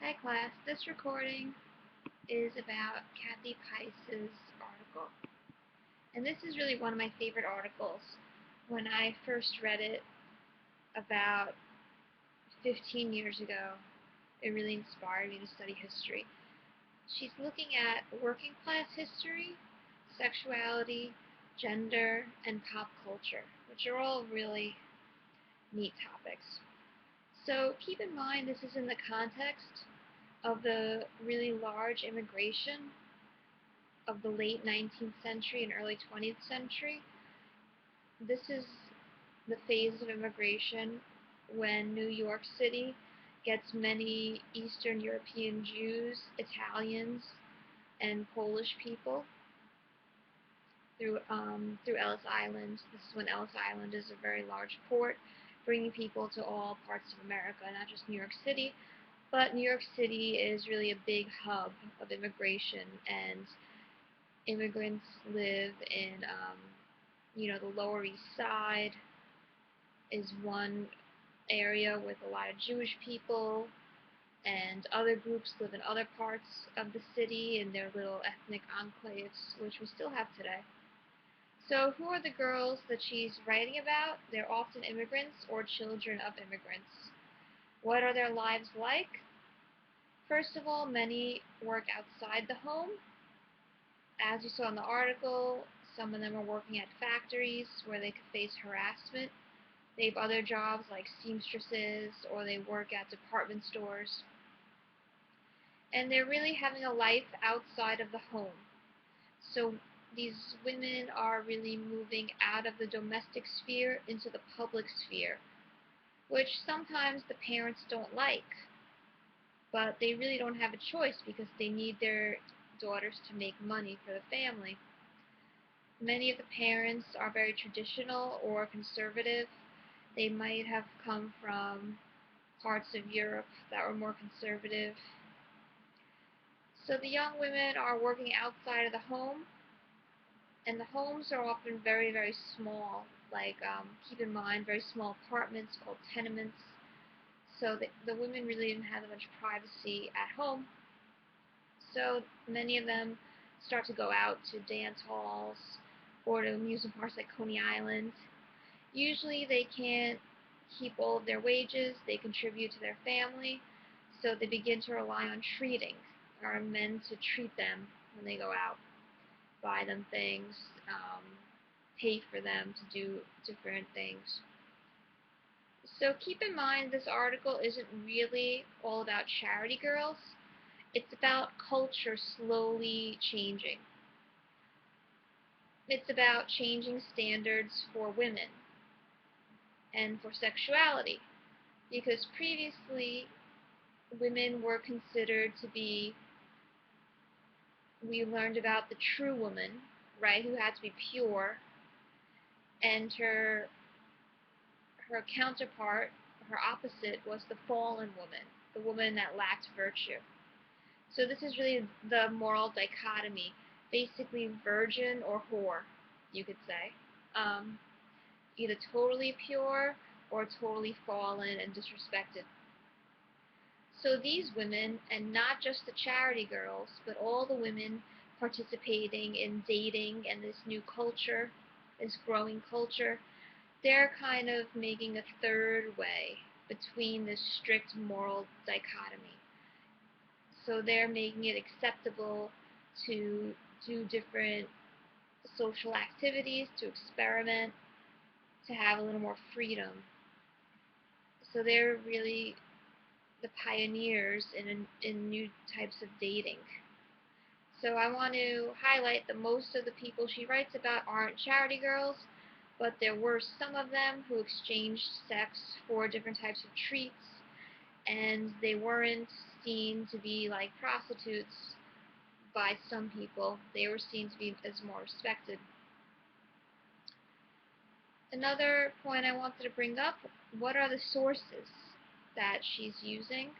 Hi class, this recording is about Kathy Peiss's article. And this is really one of my favorite articles. When I first read it about 15 years ago, it really inspired me to study history. She's looking at working class history, sexuality, gender, and pop culture, which are all really neat topics. So keep in mind this is in the context of the really large immigration of the late 19th century and early 20th century. This is the phase of immigration when New York City gets many Eastern European Jews, Italians, and Polish people through Ellis Island. This is when Ellis Island is a very large port, bringing people to all parts of America, not just New York City. But New York City is really a big hub of immigration, and immigrants live in, the Lower East Side is one area with a lot of Jewish people, and other groups live in other parts of the city in their little ethnic enclaves, which we still have today. So who are the girls that she's writing about? They're often immigrants or children of immigrants. What are their lives like? First of all, many work outside the home. As you saw in the article, some of them are working at factories where they could face harassment. They have other jobs like seamstresses, or they work at department stores. And they're really having a life outside of the home. So these women are really moving out of the domestic sphere into the public sphere, which sometimes the parents don't like. But they really don't have a choice because they need their daughters to make money for the family. Many of the parents are very traditional or conservative. They might have come from parts of Europe that were more conservative. So the young women are working outside of the home, and the homes are often very, very small. Like, keep in mind, very small apartments called tenements. So the women really didn't have that much privacy at home. So many of them start to go out to dance halls or to amusement parks like Coney Island. Usually they can't keep all of their wages, they contribute to their family, so they begin to rely on treating, or men to treat them when they go out, buy them things, pay for them to do different things. So keep in mind this article isn't really all about charity girls. It's about culture slowly changing. It's about changing standards for women and for sexuality, because previously women were considered to be, we learned about the true woman, right, who had to be pure, and her counterpart, her opposite, was the fallen woman, the woman that lacked virtue. So this is really the moral dichotomy, basically virgin or whore, you could say. Either totally pure or totally fallen and disrespected. So these women, and not just the charity girls, but all the women participating in dating and this new culture, this growing culture, they're kind of making a third way between this strict moral dichotomy. So they're making it acceptable to do different social activities, to experiment, to have a little more freedom. So they're really the pioneers in new types of dating. So I want to highlight that most of the people she writes about aren't charity girls, but there were some of them who exchanged sex for different types of treats, and they weren't seen to be like prostitutes by some people. They were seen to be as more respected. Another point I wanted to bring up, what are the sources that she's using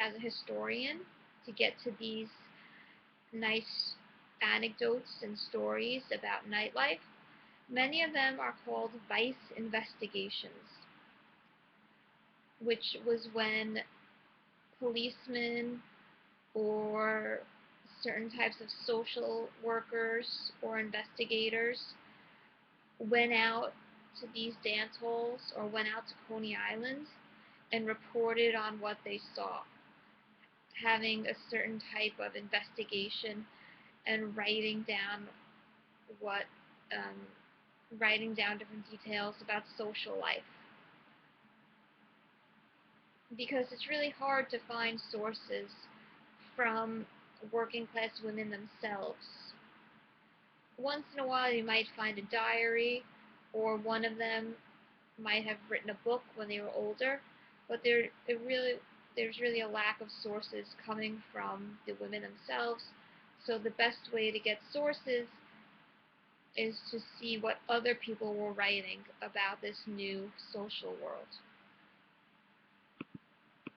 as a historian to get to these nice anecdotes and stories about nightlife? Many of them are called Peiss investigations, which was when policemen or certain types of social workers or investigators went out to these dance halls or went out to Coney Island and reported on what they saw, having a certain type of investigation and what um, writing down different details about social life, because it's really hard to find sources from working class women themselves. Once in a while you might find a diary, or one of them might have written a book when they were older, but there's really a lack of sources coming from the women themselves. So the best way to get sources is to see what other people were writing about this new social world.